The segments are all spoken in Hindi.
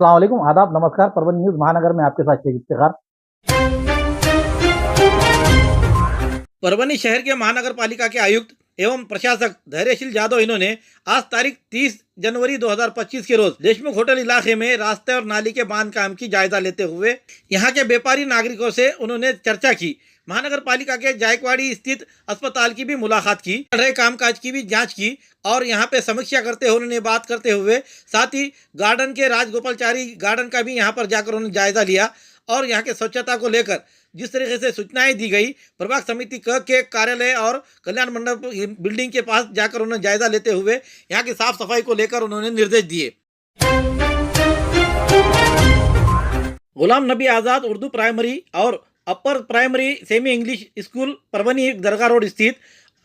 अस्सलाम वालेकुम, आदाब, नमस्कार। परभनी न्यूज़ महानगर में आपके साथ शेख इफ्तिखार। परभनी शहर के महानगर पालिका के आयुक्त एवं प्रशासक धैर्यशील जादव इन्होंने आज तारीख 30 जनवरी 2025 के रोज देशमुख होटल इलाके में रास्ते और नाली के बांध काम की जायजा लेते हुए यहां के व्यापारी नागरिकों से उन्होंने चर्चा की। महानगर पालिका के जायकवाड़ी स्थित अस्पताल की भी मुलाकात की, चल रहे कामकाज की भी जांच की और यहां पे समीक्षा करते हुए उन्होंने बात करते हुए साथ ही गार्डन के राजगोपालचारी गार्डन का भी यहां पर जाकर उन्होंने जायजा लिया और यहाँ के स्वच्छता को लेकर जिस तरीके से सूचनाएं दी गई, प्रभाग समिति क के कार्यालय और कल्याण मंडप बिल्डिंग के पास जाकर उन्होंने जायजा लेते हुए यहाँ की साफ सफाई को लेकर उन्होंने निर्देश दिए। गुलाम नबी आज़ाद उर्दू प्राइमरी और upper primary semi English school Parbhani दरगाह रोड स्थित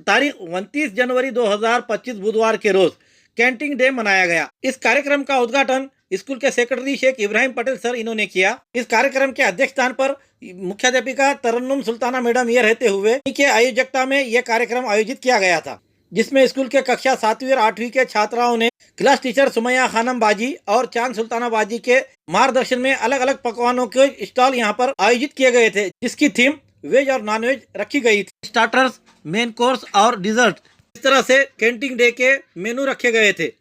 तारीख 29 जनवरी 2025 बुधवार के रोज कैंटीन डे मनाया गया। इस कार्यक्रम का उद्घाटन स्कूल के सेक्रेटरी शेख इब्राहिम पटेल सर इन्होंने किया। इस कार्यक्रम के अध्यक्ष स्थान पर मुख्याध्यापिका तरन्नुम सुल्ताना मैडम ये रहते हुए के आयोजकता में यह कार्यक्रम आयोजित किया गया था, जिसमें स्कूल के कक्षा 7वीं और 8वीं के छात्राओं ने क्लास टीचर सुमैया खानम बाजी और चांद सुल्ताना बाजी के मार्गदर्शन में अलग अलग पकवानों के स्टॉल यहाँ पर आयोजित किए गए थे, जिसकी थीम वेज और नॉन वेज रखी गई थी। स्टार्टर्स, मेन कोर्स और डिजर्ट इस तरह से कैंटीन डे के मेनू रखे गए थे,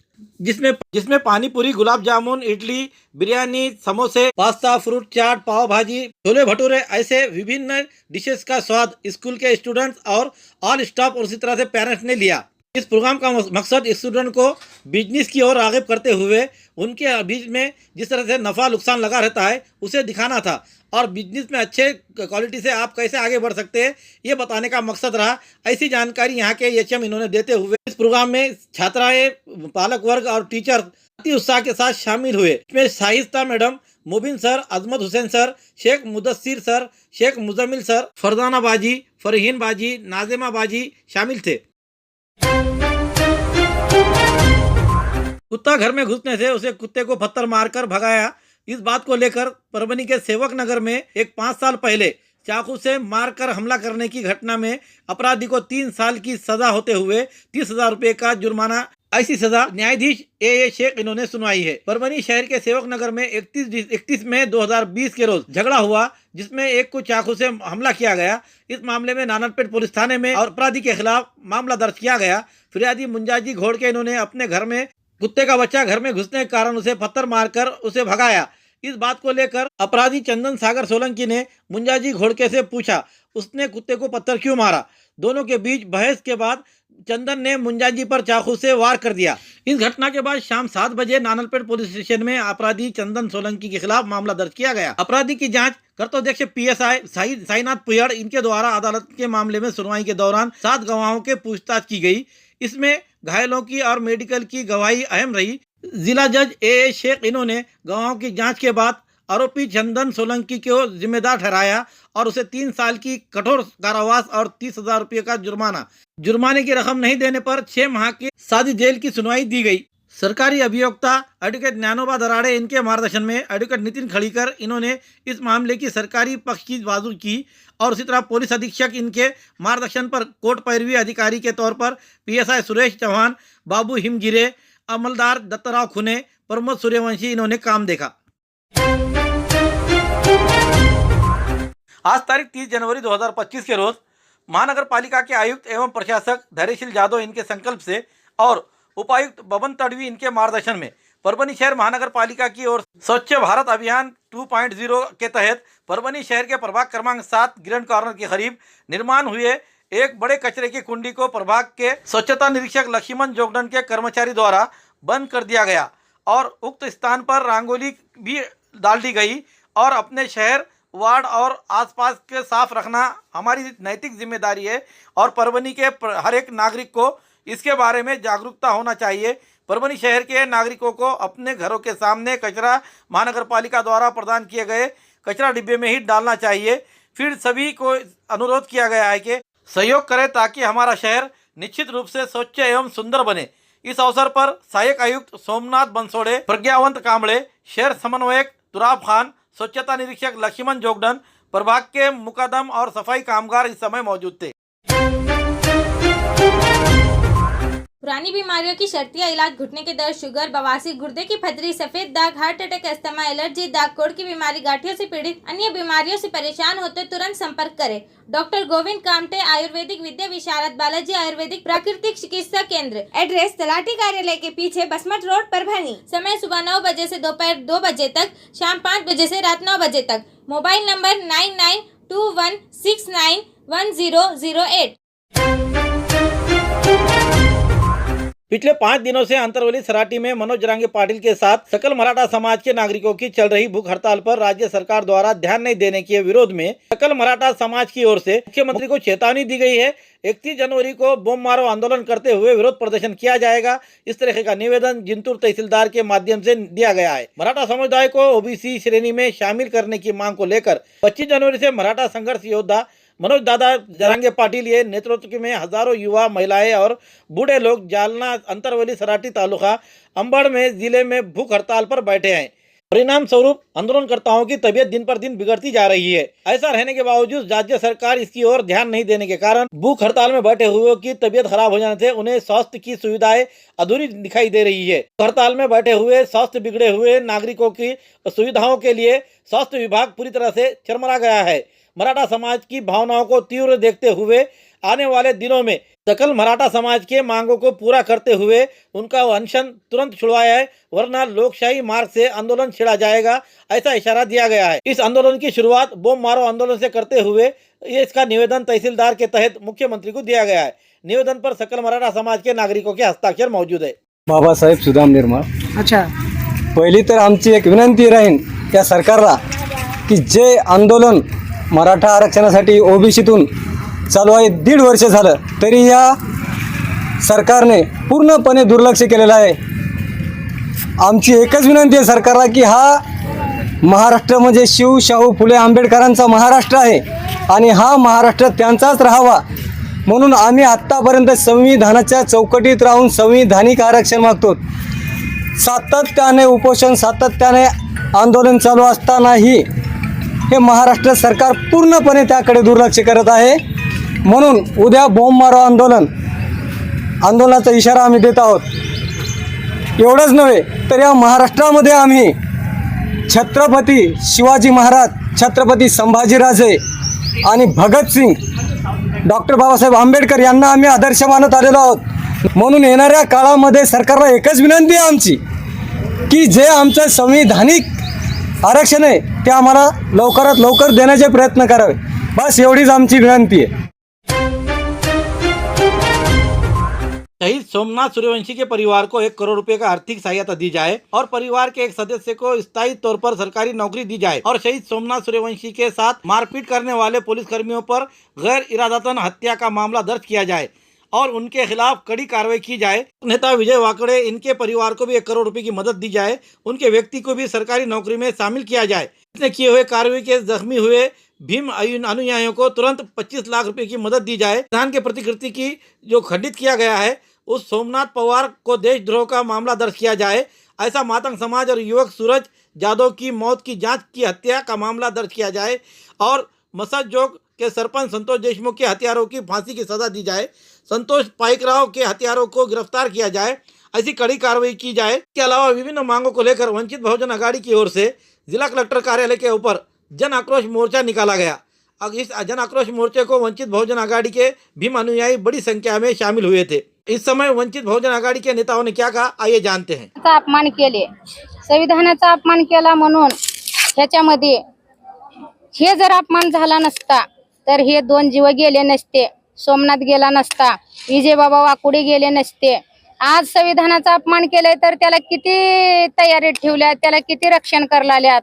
जिसमें पानी पूरी, गुलाब जामुन, इडली, बिरयानी, समोसे, पास्ता, फ्रूट चाट, पाव भाजी, छोले भटूरे ऐसे विभिन्न डिशेस का स्वाद स्कूल के स्टूडेंट्स और ऑल स्टाफ और उसी तरह से पेरेंट्स ने लिया। इस प्रोग्राम का मकसद स्टूडेंट को बिजनेस की ओर राग़िब करते हुए उनके बीच में जिस तरह से नफ़ा नुकसान लगा रहता है उसे दिखाना था और बिजनेस में अच्छे क्वालिटी से आप कैसे आगे बढ़ सकते हैं ये बताने का मकसद रहा। ऐसी जानकारी यहाँ के एचएम इन्होंने देते हुए इस प्रोग्राम में छात्राएं, पालक वर्ग और टीचर अति उत्साह के साथ शामिल हुए। इसमें Shaista madam, Mubin sir, Azmat Hussain sir, Sheikh Mudassir sir, Sheikh Muzammil sir, Fardana बाजी, फरहीन बाजी, नाजिमा बाजी शामिल थे। कुत्ता घर में घुसने से उसे कुत्ते को पत्थर मारकर भगाया। इस बात को लेकर परभनी के सेवक नगर में एक 5 साल पहले चाकू से मारकर हमला करने की घटना में अपराधी को 3 साल की सजा होते हुए 30,000 रुपये का जुर्माना, ऐसी सजा न्यायाधीश ए शेख इन्होंने सुनवाई है। परभनी शहर के सेवक नगर में 31 मई 2020 के रोज झगड़ा हुआ, जिसमें एक को चाकू से हमला किया गया। इस मामले में नानलपेट पुलिस थाने में और अपराधी के खिलाफ मामला दर्ज किया गया। फिरियादी मुंजाजी घोड़के इन्होंने अपने घर में कुत्ते का बच्चा घर में घुसने के कारण उसे पत्थर मारकर उसे भगाया। इस बात को लेकर अपराधी चंदन सागर सोलंकी ने मुंजाजी घोड़के से पूछा उसने कुत्ते को पत्थर क्यों मारा। दोनों के बीच बहस के बाद चंदन ने मुंजाजी पर चाकू से वार कर दिया। इस घटना के बाद शाम 7 बजे नानलपेट पुलिस स्टेशन में अपराधी चंदन सोलंकी के खिलाफ मामला दर्ज किया गया। अपराधी की जांच कर्तव्यदक्ष पीएसआई साईनाथ पुयड़ इनके द्वारा अदालत के मामले में सुनवाई के दौरान 7 गवाहों के पूछताछ की गई। इसमें घायलों की और मेडिकल की गवाही अहम रही। जिला जज ए शेख इन्होंने गवाहों की जांच के बाद आरोपी चंदन सोलंकी को जिम्मेदार ठहराया और उसे 3 साल की कठोर कारावास और 30,000 रुपये का जुर्माने की रकम नहीं देने पर 6 माह की सादी जेल की सुनवाई दी गई। सरकारी अभियोक्ता एडवोकेट ज्ञानोबा दराड़े इनके मार्गदर्शन में एडवोकेट नितिन खड़ीकर इन्होंने इस मामले की सरकारी पक्ष की बाजू की और उसी तरह पुलिस अधीक्षक इनके मार्गदर्शन पर कोर्ट पैरवी अधिकारी के तौर पर पीएसआई सुरेश चौहान, बाबू हिमगिरे, अमलदार दत्तराव खुने, प्रमोद सूर्यवंशी इन्होंने काम देखा। आज तारीख 30 जनवरी 2025 के रोज महानगर पालिका के आयुक्त एवं प्रशासक धैर्यशील जादव इनके संकल्प से और उपायुक्त बबन तड़वी इनके मार्गदर्शन में परभनी शहर महानगर पालिका की ओर स्वच्छ भारत अभियान 2.0 के तहत परभनी शहर के प्रभाग क्रमांक 7 ग्रैंड कॉर्नर के करीब निर्माण हुए एक बड़े कचरे की कुंडी को प्रभाग के स्वच्छता निरीक्षक लक्ष्मण जोगडन के कर्मचारी द्वारा बंद कर दिया गया और उक्त स्थान पर रंगोली भी डाल दी गई और अपने शहर, वार्ड और आसपास के साफ रखना हमारी नैतिक जिम्मेदारी है और परभनी के हर एक नागरिक को इसके बारे में जागरूकता होना चाहिए। परभनी शहर के नागरिकों को अपने घरों के सामने कचरा महानगर पालिका द्वारा प्रदान किए गए कचरा डिब्बे में ही डालना चाहिए। फिर सभी को अनुरोध किया गया है कि सहयोग करें ताकि हमारा शहर निश्चित रूप से स्वच्छ एवं सुंदर बने। इस अवसर पर सहायक आयुक्त सोमनाथ बंसोड़े, प्रज्ञावंत कांबळे, शहर समन्वयक तुराब खान, स्वच्छता निरीक्षक लक्ष्मण जोगडन, प्रभाग के मुकदम और सफाई कामगार इस समय मौजूद थे। पुरानी बीमारियों की शर्तिया इलाज, घुटने के दर्द, शुगर, बवासीर, गुर्दे की पथरी, सफेद दाग, हार्ट अटैक, अस्थमा, एलर्जी, दाग, कोड़ की बीमारी, गांठियों से पीड़ित अन्य बीमारियों से परेशान होते तुरंत संपर्क करें। डॉक्टर गोविंद कामटे, आयुर्वेदिक विद्या विशारद, बालाजी आयुर्वेदिक प्राकृतिक चिकित्सा केंद्र। एड्रेस तलाटी कार्यालय के पीछे, बसमत रोड, परभनी। समय सुबह 9 बजे से दोपहर 2 बजे तक, शाम 5 बजे से रात 9 बजे तक। Mobile number 9921691008। पिछले 5 दिनों से अंतरवली सराटी में मनोज जरांगे पाटिल के साथ सकल मराठा समाज के नागरिकों की चल रही भूख हड़ताल पर राज्य सरकार द्वारा ध्यान नहीं देने के विरोध में सकल मराठा समाज की ओर से मुख्यमंत्री को चेतावनी दी गई है। 31 जनवरी को बम मारो आंदोलन करते हुए विरोध प्रदर्शन किया जाएगा। इस तरह का निवेदन जिंतूर तहसीलदार के माध्यम से दिया गया है। मराठा समुदाय को ओबीसी श्रेणी में शामिल करने की मांग को लेकर 25 जनवरी से मराठा संघर्ष योद्धा मनोज दादा जरांगे पाटिल के नेतृत्व में हजारों युवा, महिलाएं और बूढ़े लोग जालना, अंतरवली, सराटी तालुका अंबड़ में जिले में भूख हड़ताल पर बैठे हैं। परिणाम स्वरूप आंदोलनकर्ताओं की तबीयत दिन पर दिन बिगड़ती जा रही है। ऐसा रहने के बावजूद राज्य सरकार इसकी ओर ध्यान नहीं देने के कारण भूख हड़ताल में बैठे हुए की तबीयत खराब हो जाने से उन्हें स्वास्थ्य की सुविधाएं अधूरी दिखाई दे रही है। हड़ताल में बैठे हुए स्वास्थ्य बिगड़े हुए नागरिकों की सुविधाओं के लिए स्वास्थ्य विभाग पूरी तरह से चरमरा गया है। मराठा समाज की भावनाओं को तीव्र देखते हुए आने वाले दिनों में सकल मराठा समाज के मांगों को पूरा करते हुए उनका अनशन तुरंत छुड़वाया है, वरना लोकशाही मार्ग से आंदोलन छिड़ा जाएगा, ऐसा इशारा दिया गया है। इस आंदोलन की शुरुआत बम मारो आंदोलन से करते हुए इसका निवेदन तहसीलदार के तहत मुख्यमंत्री को दिया गया है। निवेदन पर सकल मराठा समाज के नागरिकों के हस्ताक्षर मौजूद है। बाबासाहेब सुदाम निर्मळ। अच्छा, पहिली तर आमची एक विनंती राहील या सरकारला की जे आंदोलन मराठा आरक्षणासाठी ओबीसीतून चालू आहे 1.5 वर्ष झालं, तरी या सरकारने पूर्णपणे दुर्लक्ष केलेलं आहे। आमची एकच विनंती आहे सरकारला की हा महाराष्ट्र म्हणजे शिव, शाहू, फुले, आंबेडकरांचा महाराष्ट्र आहे आणि हा महाराष्ट्र त्यांचाच राहावा म्हणून आम्ही आत्तापर्यंत संविधानाच्या चौकटीत राहून संविधानिक आरक्षण मागतो। सातत्याने उपोषण, सातत्याने आंदोलन चालू असतानाही हे महाराष्ट्र सरकार पूर्णपणे त्याकडे दुर्लक्ष करत आहे। म्हणून उद्या बॉम्ब मारो आंदोलनाचा इशारा आम्ही देत आहोत। एवढंच नव्हे तर या महाराष्ट्रामध्ये आम्ही छत्रपती शिवाजी महाराज, छत्रपती संभाजीराजे आणि भगतसिंग, डॉक्टर बाबासाहेब आंबेडकर यांना आम्ही आदर्श मानत आलेलो आहोत। म्हणून येणाऱ्या काळामध्ये सरकारला एकच विनंती आहे आमची की जे आमचं संविधानिक आरक्षण आहे ते आम्हाला लवकरात लवकर देण्याचे प्रयत्न करावे, बस एवढीच आमची विनंती आहे। शहीद सोमनाथ सूर्यवंशी के परिवार को 1 करोड़ रुपए का आर्थिक सहायता दी जाए और परिवार के एक सदस्य को स्थायी तौर पर सरकारी नौकरी दी जाए और शहीद सोमनाथ सूर्यवंशी के साथ मारपीट करने वाले पुलिसकर्मियों पर गैर इरादतन हत्या का मामला दर्ज किया जाए और उनके खिलाफ कड़ी कार्रवाई की जाए। नेता विजय वाकड़े, इनके परिवार को भी 1 करोड़ रुपए की मदद दी जाए। उनके व्यक्ति को भी सरकारी नौकरी में शामिल किया जाए। इसने किए हुए कार्रवाई के जख्मी हुए भीम अनुयायियों को तुरंत 25 लाख रुपए की मदद दी जाए। संविधान के प्रतिकृति की जो खंडित किया गया है उस सोमनाथ पवार को देशद्रोह का मामला दर्ज किया जाए। ऐसा मातंग समाज और युवक सूरज जादव की मौत की जांच की हत्या का मामला दर्ज किया जाए और मसदजोग के सरपंच संतोष देशमुख के हत्यारों की फांसी की सजा दी जाए। संतोष पाइकराव के हत्यारों को गिरफ्तार किया जाए, ऐसी कड़ी कार्रवाई की जाए। इसके अलावा विभिन्न मांगों को लेकर वंचित बहुजन अघाड़ी की ओर से जिला कलेक्टर कार्यालय के ऊपर जन आक्रोश मोर्चा निकाला गया। अब इस जन आक्रोश मोर्चे को वंचित बहुजन अघाड़ी के भीम अनुयायी बड़ी संख्या में शामिल हुए थे। इस समय वंचित बहुजन आघाड़ी के नेताओं ने क्या कहा, आइए जानते हैं। अपमान केले, संविधानाचा अपमान केला म्हणून ह्याच्यामध्ये हे जर अपमान झाला नसता तर हे 2 जीव गेले नसते, सोमनाथ गेला नसता, विजय बाबा वाकुडे गेले नसते। आज संविधानाचा अपमान केलाय तर त्याला किती तयारीत ठेवल्या, त्याला किती रक्षण करलाल्यात।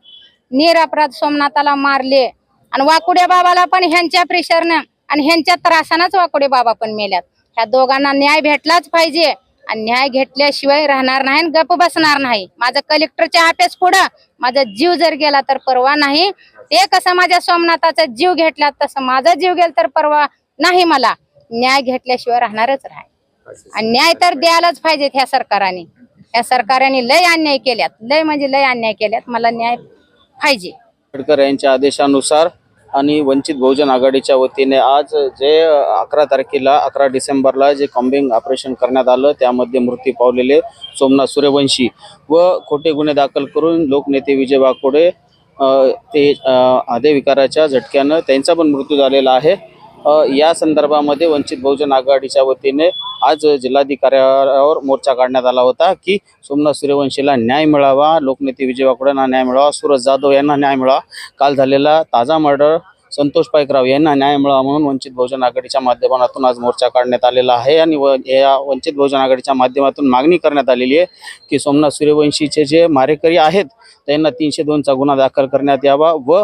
निरपराध सोमनाथाला मारले आणि वाकुडे बाबाला पण ह्यांच्या प्रेशरनं आणि ह्यांच्या त्रासानंच वाकुडे बाबा पण मेल्यात। ह्या दोघांना न्याय भेटलाच पाहिजे आणि न्याय घेतल्याशिवाय राहणार नाही, गप्प बसणार नाही। माझं कलेक्टरच्या ऑफिस पुढे माझा जीव जर गेला तर परवा नाही। ते कसं माझ्या सोमनाथाचा जीव घेतला तसं माझा जीव गेला तर परवा नाही। मला न्याय घेतल्याशिवाय राहणारच नाही आणि न्याय तर द्यायलाच पाहिजे। ह्या सरकारने लय अन्याय केल्यात, लय म्हणजे लय अन्याय केल्यात। मला न्याय पाहिजे। आंबेडकर यांच्या आदेशानुसार आणि वंचित बहुजन आघाडीच्या वतीने आज जे 11 डिसेंबरला जे कॉम्बिंग ऑपरेशन करण्यात आलं त्यामध्ये मृत्यू पावलेले सोमनाथ सूर्यवंशी व खोटे गुन्हे दाखल करून लोकनेते विजय वाकोडे ते हृदयविकाराच्या झटक्यानं त्यांचा पण मृत्यू झालेला आहे। या संदर्भामध्ये वंचित बहुजन आघाडीच्या वतीने आज जिल्हाधिकाऱ्यावर मोर्चा काढण्यात आला होता की सोमनाथ सूर्यवंशीला न्याय मिळावा, लोकनेते विजय वाकोडेंना न्याय मिळावा, सूरज जाधव यांना न्याय मिळावा, काल झालेला ताजा मर्डर संतोष पाईकराव यांना न्याय मिळावा म्हणून वंचित बहुजन आघाडीच्या माध्यमातून आज मोर्चा काढण्यात आलेला आहे। आणि या वंचित बहुजन आघाडीच्या माध्यमातून मागणी करण्यात आलेली आहे की सोमनाथ सूर्यवंशीचे जे मारेकरी आहेत त्यांना 302चा गुन्हा दाखल करण्यात यावा व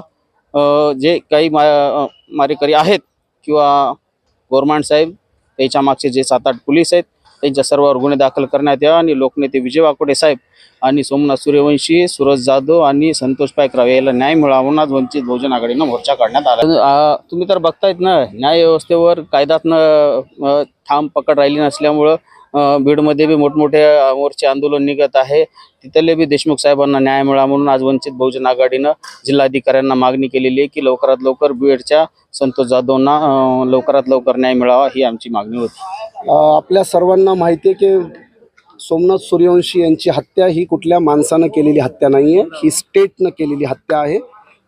जे काही मारेकरी आहेत किंवा गव्हर्नमेंट साहेब त्याच्या मागचे जे 7-8 पोलीस आहेत त्यांच्या सर्वांवर गुन्हे दाखल करण्यात यावा आणि लोकनेते विजय वाकोडे साहेब आणि सोमनाथ सूर्यवंशी, सूरज जाधव आणि संतोष पाईकराव याला न्याय मिळावा म्हणून आज वंचित बहुजन आघाडीनं मोर्चा काढण्यात आला। तुम्ही तर बघतायत ना, न्याय व्यवस्थेवर कायद्यातनं ठाम पकड राहिली नसल्यामुळं बीडमध्ये बी मोठमोठे मोर्चे आंदोलन निघत आहे। तिथले बी देशमुख साहेबांना न्याय मिळावा म्हणून आज वंचित बहुजन आघाडीनं जिल्हाधिकाऱ्यांना मागणी केलेली आहे की लवकरात लवकर बीडच्या संतोष जाधवना लवकरात लवकर न्याय मिळावा ही आमची मागणी होती। आपल्या सर्वांना माहिती आहे की सोमनाथ सूर्यवंशी यांची हत्या ही कुठल्या माणसानं केलेली हत्या नाही आहे, ही स्टेटनं केलेली हत्या आहे।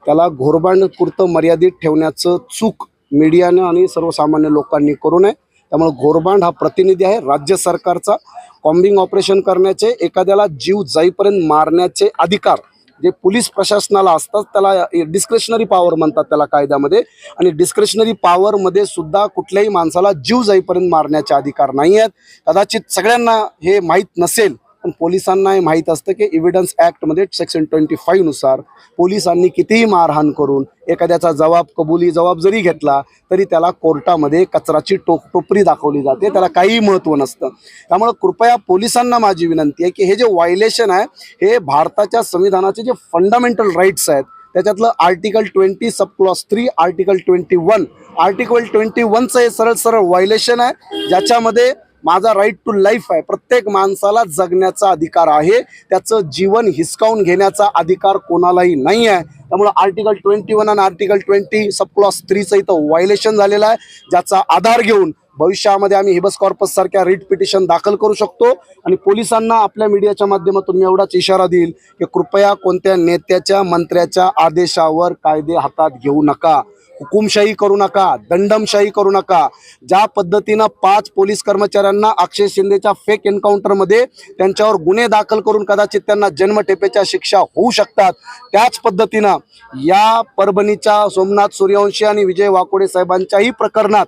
त्याला घोरबांडपुरतं मर्यादित ठेवण्याचं चूक मीडियानं आणि सर्वसामान्य लोकांनी करू नये। त्यामुळे घोरबांड हा प्रतिनिधी आहे राज्य सरकारचा। कॉम्बिंग ऑपरेशन करण्याचे, एखाद्याला जीव जाईपर्यंत मारण्याचे अधिकार जे पोलीस प्रशासनाला असतात त्याला डिस्क्रिशनरी पॉवर म्हणतात त्याला कायद्यामध्ये, आणि डिस्क्रिशनरी पॉवरमध्ये सुद्धा कुठल्याही माणसाला जीव जाईपर्यंत मारण्याचे अधिकार नाही आहेत। कदाचित सगळ्यांना हे माहीत नसेल पण पोलिसांना हे माहीत असतं की एव्हिडन्स ॲक्टमध्ये सेक्शन 25 नुसार पोलिसांनी कितीही मारहाण करून एखाद्याचा कबुली जबाब जरी घेतला तरी त्याला कोर्टामध्ये कचराची टोपरी दाखवली जाते, त्याला काहीही महत्त्व नसतं। त्यामुळे कृपया पोलिसांना माझी विनंती आहे की हे जे व्हायलेशन आहे हे भारताच्या संविधानाचे जे फंडामेंटल राईट्स आहेत त्याच्यातलं आर्टिकल 20 सब क्लॉज 3 आर्टिकल 21चं हे सरळ व्हायलेशन आहे, ज्याच्यामध्ये माझा राईट टू लाईफ आहे, प्रत्येक माणसाला जगण्याचा अधिकार आहे, त्याचं जीवन हिसकावून घेण्याचा अधिकार कोणालाही नाही आहे। त्यामुळे आर्टिकल 21 आणि आर्टिकल 20 सब क्लॉज 3चं इथं व्हायलेशन झालेलं आहे, ज्याचा आधार घेऊन भविष्यामध्ये आम्ही हिबस कॉर्पस सारख्या रिट पिटिशन दाखल करू शकतो। आणि पोलिसांना आपल्या मीडियाच्या माध्यमातून मी एवढाच इशारा देईल की कृपया कोणत्या नेत्याच्या मंत्र्याच्या आदेशावर कायदे हातात घेऊ नका, हुकुमशाही करू नका, दंडमशाही करू नका। ज्या पद्धतीनं 5 पोलीस कर्मचाऱ्यांना अक्षय शिंदेच्या फेक एन्काउंटरमध्ये त्यांच्यावर गुन्हे दाखल करून कदाचित त्यांना जन्मठेपेच्या शिक्षा होऊ शकतात, त्याच पद्धतीनं या परभणीच्या सोमनाथ सूर्यवंशी आणि विजय वाकोडे साहेबांच्याही प्रकरणात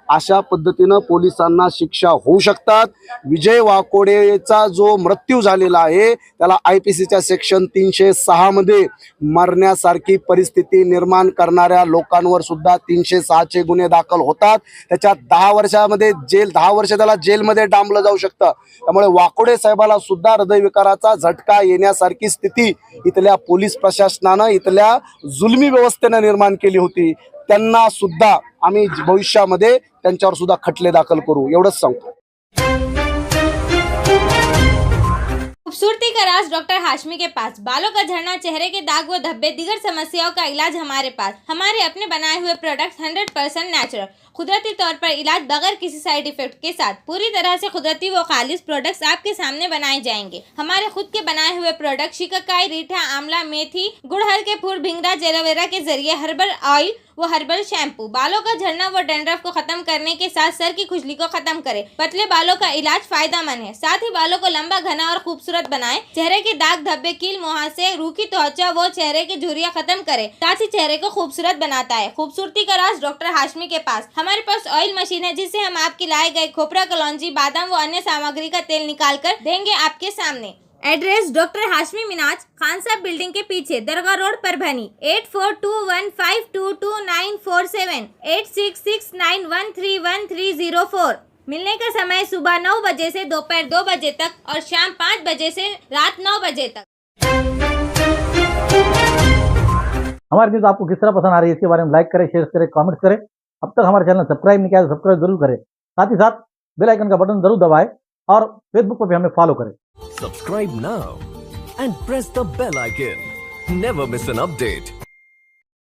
अशा पद्धतीनं पोलिसांना शिक्षा होऊ शकतात। विजय वाकोडेचा जो मृत्यू झालेला आहे त्याला IPCच्या सेक्शन 306 मध्ये मरण्यासारखी परिस्थिती निर्माण करणाऱ्या लोकांवर सुद्धा 306चे गुन्हे दाखल होतात। त्याच्यात 10 वर्षामध्ये 10 वर्ष त्याला जेलमध्ये डांबलं जाऊ शकतं। त्यामुळे वाकोडे साहेबाला सुद्धा हृदयविकाराचा झटका येण्यासारखी स्थिती इथल्या पोलीस प्रशासनानं, इथल्या जुलमी व्यवस्थेनं निर्माण केली होती। त्यांना सुद्धा आम्ही भविष्यामध्ये त्यांच्यावर सुद्धा खटले दाखल करू, एवढंच सांगतो। खूबसूरती का राज डॉक्टर हाशमी के पास, बालों का झड़ना, चेहरे के दाग व धब्बे, दीगर समस्याओं का इलाज हमारे पास। हमारे अपने बनाए हुए प्रोडक्ट्स 100% नेचुरल, कुदरती तौर पर इलाज बगैर किसी साइड इफेक्ट के साथ पूरी तरह से कुदरती व खालिश प्रोडक्ट्स आपके सामने बनाए जाएंगे। हमारे खुद के बनाए हुए प्रोडक्ट शिकाकाई, रीठा, आंवला, मेथी, गुड़हल के फूल, भिंगरा, एलोवेरा के जरिए हर्बल ऑयल वो हर्बल शैम्पू बालों का झड़ना व डैंड्रफ को खत्म करने के साथ सर की खुजली को खत्म करे। पतले बालों का इलाज फायदेमंद है, साथ ही बालों को लंबा, घना और खूबसूरत बनाए। चेहरे के दाग धब्बे, कील, मुहासे, रूखी त्वचा वो चेहरे की झुर्रियां खत्म करे, साथ ही चेहरे को खूबसूरत बनाता है। खूबसूरती का राज डॉक्टर हाशमी के पास। हमारे पास ऑयल मशीन है जिससे हम आपके लाए गए खोपरा, कलौंजी, बादाम व अन्य सामग्री का तेल निकाल कर देंगे आपके सामने। एड्रेस डॉक्टर हाशमी मिनाज, खान साहब बिल्डिंग के पीछे, दरगाह रोड, परभनी। 8421522947 8669131304। मिलने का समय सुबह 9 बजे से दोपहर 2 बजे तक और शाम 5 बजे से रात 9 बजे तक। हमारी न्यूज़ आपको किस तरह पसंद आ रही है इसके बारे में लाइक करें, शेयर करें, कमेंट करें। अब तक हमारे चैनल सब्सक्राइब नहीं किया तो सब्सक्राइब जरूर करें, साथ ही साथ बेल आइकन का बटन जरूर दबाएं और फेसबुक पर भी हमें फॉलो करें। Subscribe now and press the bell icon. Never miss an update.